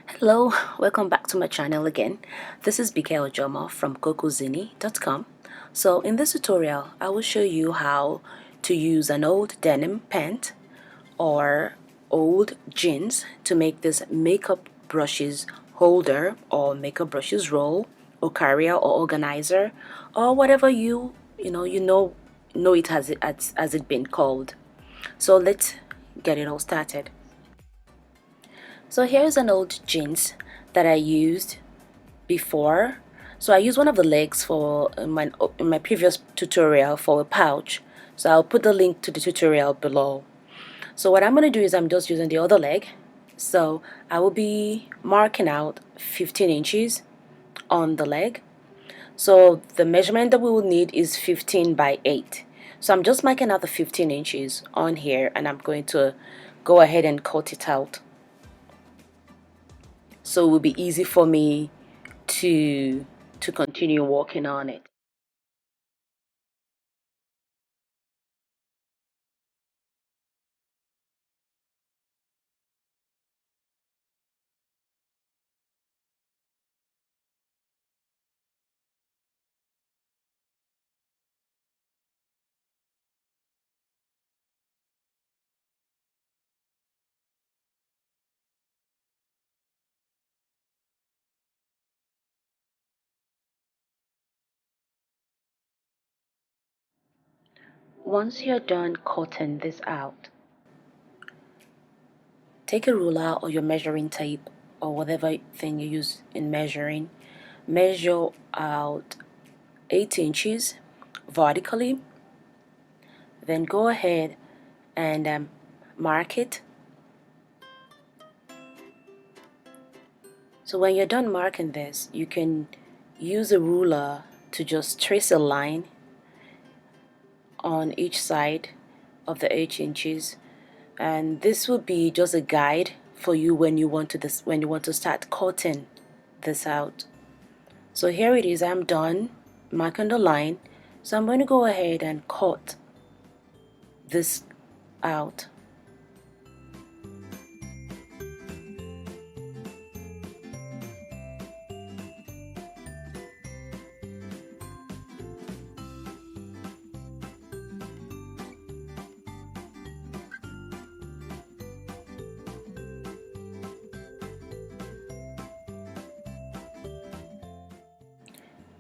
Hello, welcome back to my channel again. This is Bike Ojomo from CocoZIni.com. So in this tutorial, I will show you how to use an old denim pant or old jeans to make this makeup brushes holder or makeup brushes roll or carrier or organizer or whatever you know it has it been called. So let's get it all started. So here's an old jeans that I used before. So I used one of the legs for in my previous tutorial for a pouch. So I'll put the link to the tutorial below. So what I'm going to do is I'm just using the other leg. So I will be marking out 15 inches on the leg. So the measurement that we will need is 15 by 8. So I'm just marking out the 15 inches on here, and I'm going to go ahead and cut it out. So it will be easy for me to continue working on it. Once you're done cutting this out, take a ruler or your measuring tape or whatever thing you use in measuring. Measure out 8 inches vertically. Then go ahead and mark it. So when you're done marking this, you can use a ruler to just trace a line on each side of the 8 inches, and this will be just a guide for you when you want to start cutting this out. So here it is, I'm done marking the line, so I'm going to go ahead and cut this out.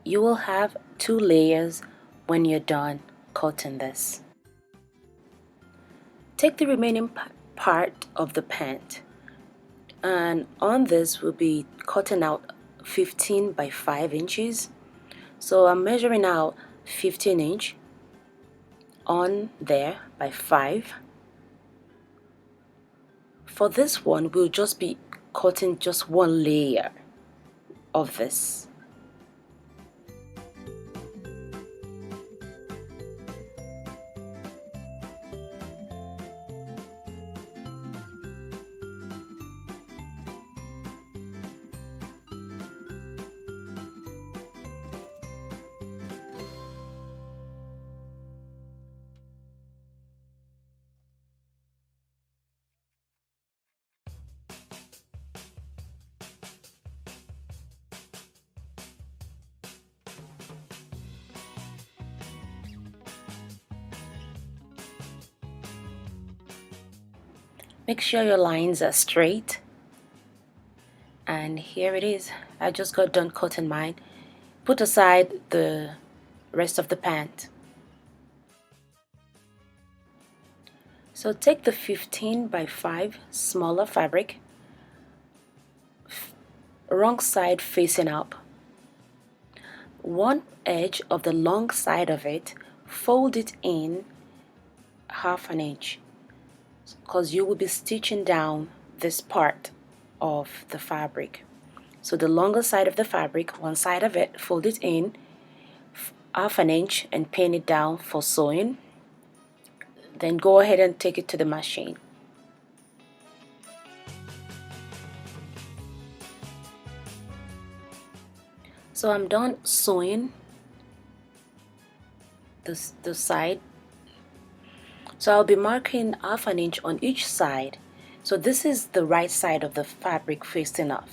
You will have 2 layers when you're done cutting this. Take the remaining part of the pant, and on this we'll be cutting out 15 by 5 inches. So I'm measuring out 15 inch on there by 5. For this one, we'll just be cutting just one layer of this. Make sure your lines are straight. And here it is. I just got done cutting mine. Put aside the rest of the pant. So take the 15 by 5 smaller fabric, wrong side facing up. One edge of the long side of it, fold it in half an inch, because you will be stitching down this part of the fabric. So the longer side of the fabric, one side of it, fold it in half an inch and pin it down for sewing. Then go ahead and take it to the machine. So I'm done sewing the side. So I'll be marking half an inch on each side So this is the right side of the fabric facing up.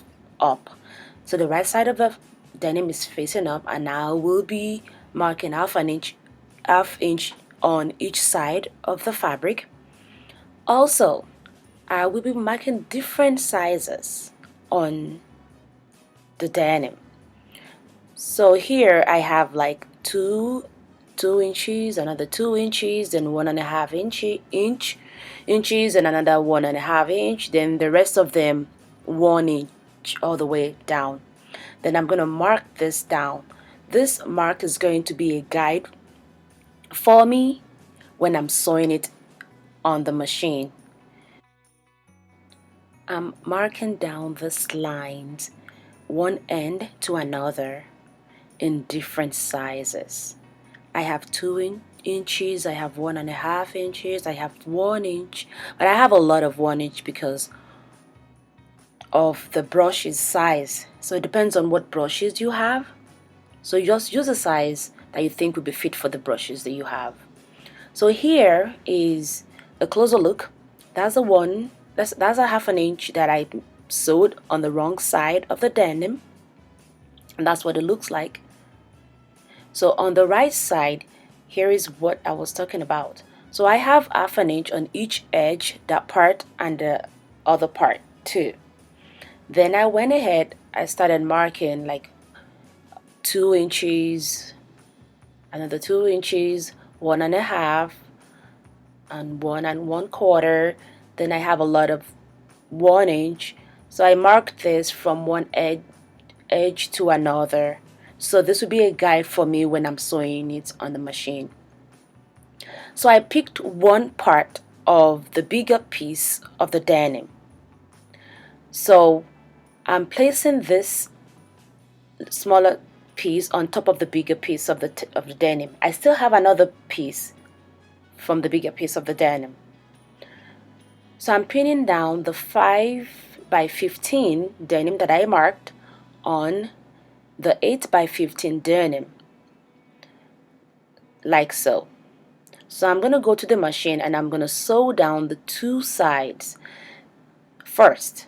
So the right side of the denim is facing up, and now we'll be marking half inch on each side of the fabric. Also, I will be marking different sizes on the denim. So here I have like two inches, another 2 inches, then 1.5 inches, and another 1.5 inch, then the rest of them 1 inch all the way down. Then I'm going to mark this down. This mark is going to be a guide for me when I'm sewing it on the machine. I'm marking down these lines, one end to another, in different sizes. I have 2 inches, I have 1.5 inches, I have 1 inch, but I have a lot of 1 inch because of the brush's size. So it depends on what brushes you have. So you just use a size that you think would be fit for the brushes that you have. So here is a closer look. That's that's a 1/2 inch that I sewed on the wrong side of the denim, and that's what it looks like. So on the right side, here is what I was talking about. So I have 1/2 inch on each edge, that part and the other part too. Then I went ahead, I started marking like 2 inches, another 2 inches, 1.5, and 1 1/4. Then I have a lot of 1 inch. So I marked this from one edge to another. So this would be a guide for me when I'm sewing it on the machine. So I picked one part of the bigger piece of the denim. So I'm placing this smaller piece on top of the bigger piece of the denim. I still have another piece from the bigger piece of the denim. So I'm pinning down the 5x15 denim that I marked on the 8x15 denim, like so. So I'm going to go to the machine and I'm going to sew down the two sides first.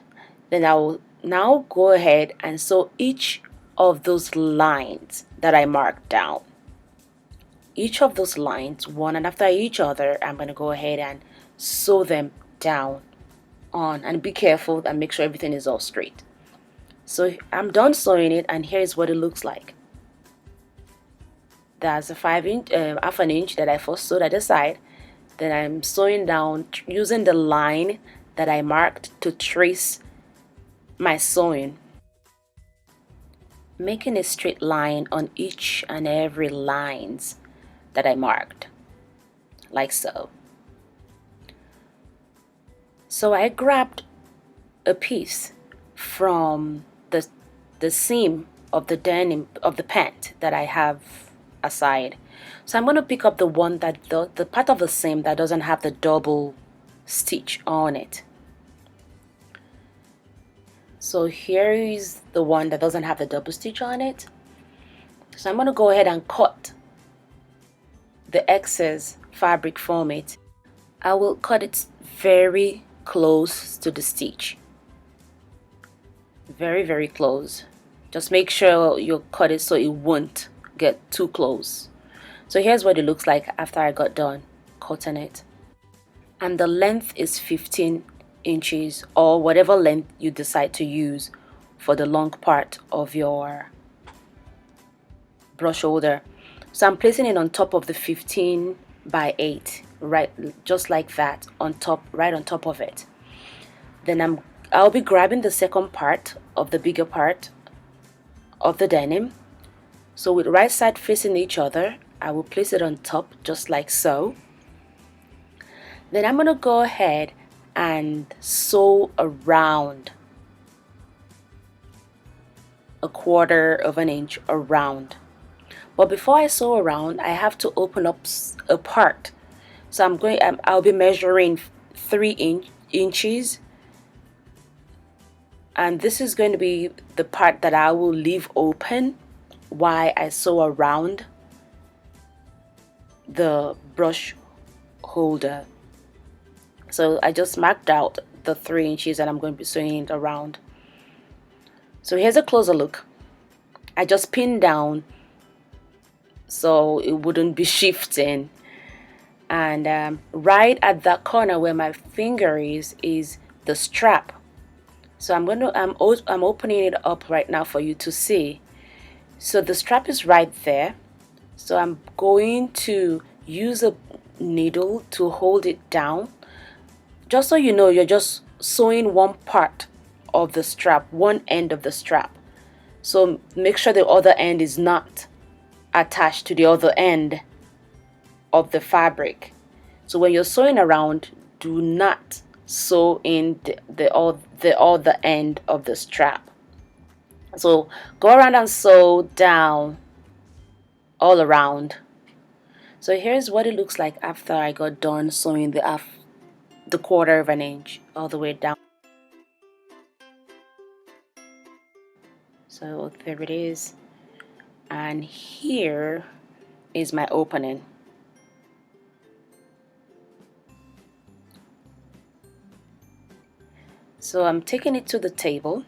Then I will now go ahead and sew each of those lines that I marked down. Each of those lines, one and after each other, I'm going to go ahead and sew them down on, and be careful and make sure everything is all straight. So I'm done sewing it, and here's what it looks like. That's a 1/2 inch that I first sewed at the side. Then I'm sewing down using the line that I marked to trace my sewing, making a straight line on each and every lines that I marked, like so. So I grabbed a piece from the seam of the denim of the pant that I have aside. So I'm going to pick up the one that the part of the seam that doesn't have the double stitch on it. So here is the one that doesn't have the double stitch on it. So I'm going to go ahead and cut the excess fabric from it. I will cut it very close to the stitch. Very close. Just make sure you cut it so it won't get too close. So here's what it looks like after I got done cutting it. And the length is 15 inches, or whatever length you decide to use for the long part of your brush holder. So I'm placing it on top of the 15x8, right, just like that, on top, right on top of it. Then I'll be grabbing the second part of the bigger part of the denim. So with right side facing each other, I will place it on top just like so. Then I'm going to go ahead and sew around 1/4 inch around. But before I sew around, I have to open up a part. So I'll be measuring 3 inches, and this is going to be the part that I will leave open while I sew around the brush holder. So I just marked out the 3 inches that I'm going to be sewing it around. So here's a closer look. I just pinned down so it wouldn't be shifting, and right at that corner where my finger is the strap. So I'm opening it up right now for you to see. So the strap is right there. So I'm going to use a needle to hold it down. Just so you know, you're just sewing one part of the strap, one end of the strap. So make sure the other end is not attached to the other end of the fabric. So when you're sewing around, do not sew in the other end of the strap. So go around and sew down all around. So here's what it looks like after I got done sewing the 1/4 of an inch all the way down. So there it is, and here is my opening. So I'm taking it to the table,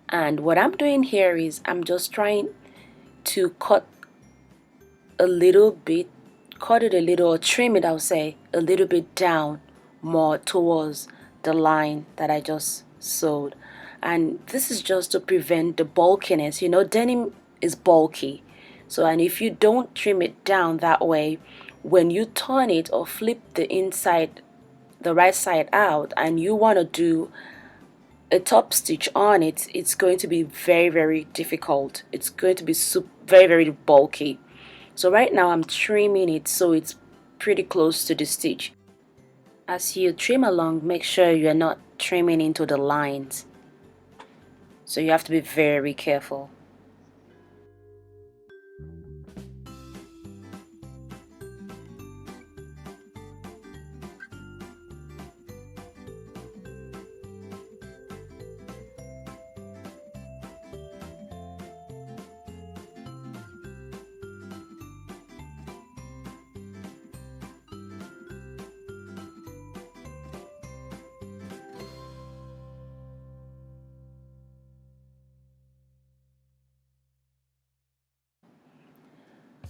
and what I'm doing here is I'm just trying to cut a little bit, cut it a little, or trim it, I'll say, a little bit down more towards the line that I just sewed. And this is just to prevent the bulkiness. You know, denim is bulky. So, and if you don't trim it down that way, when you turn it or flip the inside, the right side out, and you want to do a top stitch on it, it's going to be very difficult. It's going to be very bulky. So right now I'm trimming it so it's pretty close to the stitch. As you trim along, make sure you're not trimming into the lines. So you have to be very careful.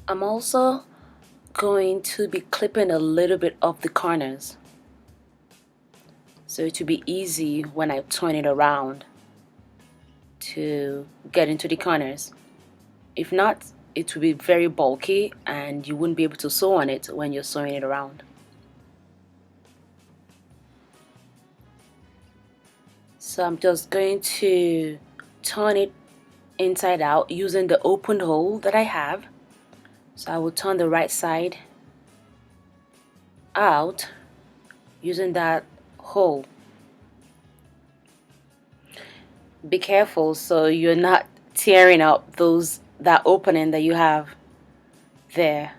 I'm also going to be clipping a little bit of the corners, so it will be easy when I turn it around to get into the corners. If not, it will be very bulky and you wouldn't be able to sew on it when you're sewing it around. So I'm just going to turn it inside out using the open hole that I have. So I will turn the right side out using that hole. Be careful so you're not tearing up that opening that you have there.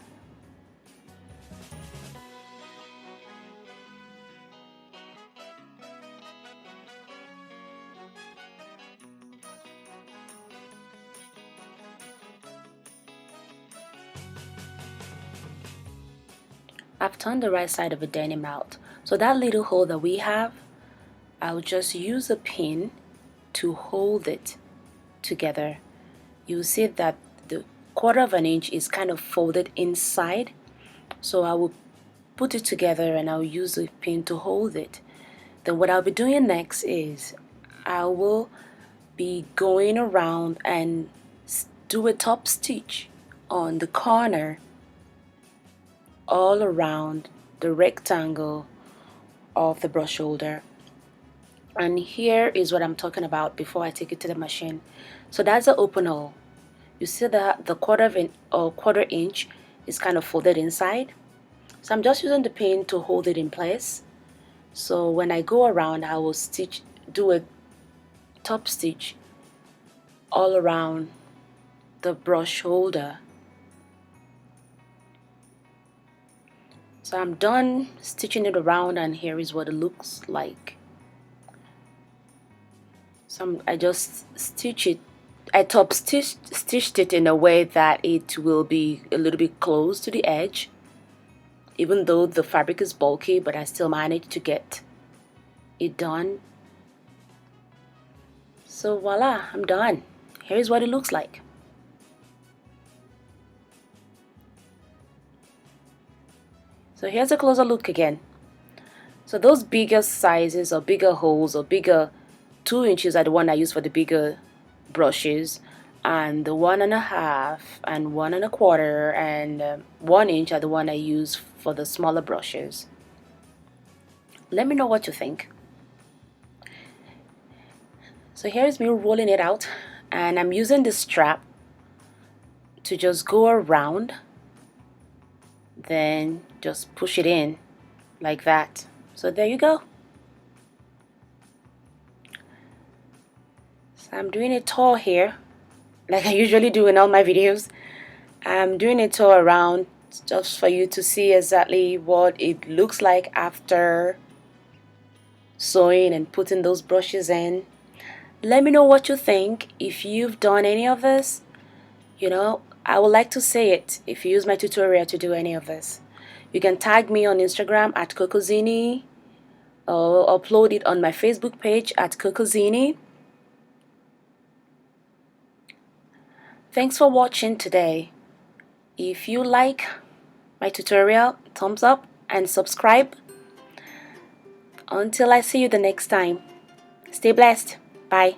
I've turned the right side of a denim out. So that little hole that we have, I'll just use a pin to hold it together. You'll see that the 1/4 of an inch is kind of folded inside. So I will put it together and I'll use a pin to hold it. Then what I'll be doing next is I will be going around and do a top stitch on the corner all around the rectangle of the brush shoulder. And here is what I'm talking about before I take it to the machine. So that's the open hole. You see that the 1/4 inch is kind of folded inside. So I'm just using the pin to hold it in place. So when I go around, I will do a top stitch all around the brush shoulder. So I'm done stitching it around, and here is what it looks like. So I just I top stitched it in a way that it will be a little bit close to the edge, even though the fabric is bulky, but I still managed to get it done. So voila, I'm done. Here's what it looks like. So here's a closer look again. So those bigger sizes or bigger holes or bigger 2 inches are the one I use for the bigger brushes, and the 1.5 and 1.25 and 1 inch are the one I use for the smaller brushes. Let me know what you think. So here's me rolling it out, and I'm using the strap to just go around, then just push it in like that. So there you go. So I'm doing a tour here like I usually do in all my videos. I'm doing a tour around just for you to see exactly what it looks like after sewing and putting those brushes in. Let me know what you think. If you've done any of this, I would like to see it if you use my tutorial to do any of this. You can tag me on Instagram at CocoZIni, or upload it on my Facebook page at CocoZIni. Thanks for watching today. If you like my tutorial, thumbs up and subscribe. Until I see you the next time, stay blessed. Bye.